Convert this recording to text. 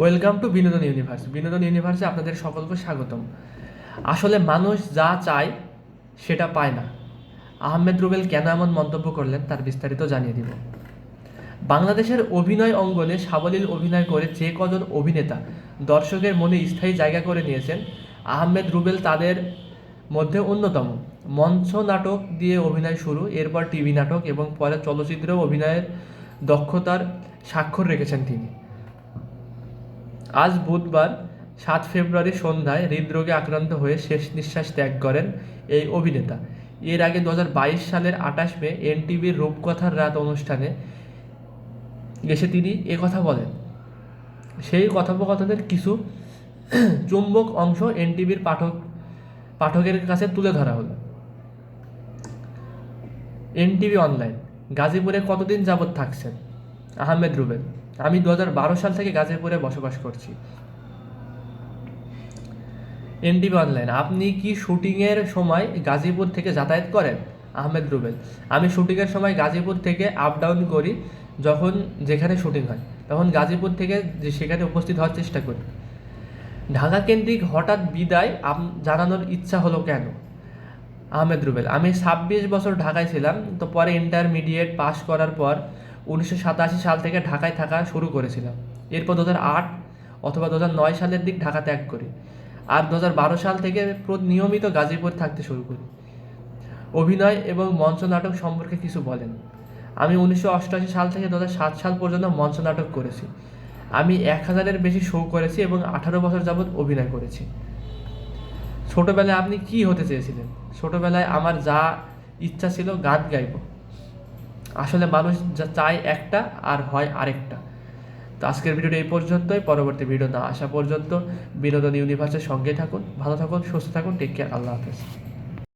Welcome to বিনোদন universe. বিনোদন ইউনিভার্সে আপনাদের সকলকে স্বাগতম। আসলে মানুষ যা চায় সেটা পায় না। আহমেদ রুবেল কেন এমন মন্তব্য করলেন তার বিস্তারিত জানিয়ে দিব। বাংলাদেশের অভিনয় অঙ্গনে সাবলীল অভিনয় করে যে কজন অভিনেতা দর্শকের মনে স্থায়ী জায়গা করে নিয়েছেন, আহমেদ রুবেল তাদের মধ্যে অন্যতম। মঞ্চ নাটক দিয়ে অভিনয় শুরু, এরপর টিভি নাটক এবং পরে চলচ্চিত্রেও অভিনয়ের দক্ষতার স্বাক্ষর রেখেছেন তিনি। আজ বুধবার 7 ফেব্রুয়ারি সন্ধ্যায় হৃদরোগে আক্রান্ত হয়ে শেষ নিঃশ্বাস ত্যাগ করেন এই অভিনেতা। এর আগে 2022 সালের 28 মে এনটিভির রূপকথার রাত অনুষ্ঠানে এসে তিনি কথা বলেন। সেই কথোপকথনের কিছু চুম্বক অংশ এনটিভির পাঠকের কাছে তুলে ধরা হলো। এনটিভি অনলাইন: গাজীপুরে কতদিন যাবৎ থাকছেন? আহমেদ রুবেল: আমি 2012 সাল থেকে গাজীপুরে বসবাস করছি। এনটিভি অনলাইন: আপনি কি শুটিংয়ের সময় গাজীপুর থেকে যাতায়াত করেন? আহমেদ রুবেল: আমি শুটিংয়ের সময় গাজীপুর থেকে আপ ডাউন করি। যখন যেখানে শুটিং হয় তখন গাজীপুর থেকে সেখানে উপস্থিত হওয়ার চেষ্টা করি। ঢাকা কেন্দ্রিক হঠাৎ বিদায় জানানোর ইচ্ছা হলো কেন? আহমেদ রুবেল: আমি 26 বছর ঢাকায় ছিলাম, তো পরে ইন্টারমিডিয়েট পাশ করার পর 1987 সাল থেকে ঢাকায় থাকা শুরু করেছিলাম। এরপর 2008 অথবা 2009 সালের দিক ঢাকা ত্যাগ করি, আর 2012 সাল থেকে নিয়মিত গাজীপুর থাকতে শুরু করি। অভিনয় এবং মঞ্চ নাটক সম্পর্কে কিছু বলেন। আমি 1988 সাল থেকে 2007 সাল পর্যন্ত মঞ্চ নাটক করেছি। আমি 1000-এর বেশি শো করেছি এবং 18 বছর যাবৎ অভিনয় করেছি। ছোটবেলায় আপনি কি হতে চেয়েছিলেন? ছোটবেলায় আমার যা ইচ্ছা ছিল গান গাইব। আসলে মানুষ যা চায় একটা আর হয় আরেকটা। তো আজকের ভিডিওটা এই পর্যন্তই। পরবর্তী ভিডিও না আসা পর্যন্ত বিনোদন ইউনিভার্সের সঙ্গে থাকুন। ভালো থাকুন, সুস্থ থাকুন। Take care. আল্লাহ হাফেজ।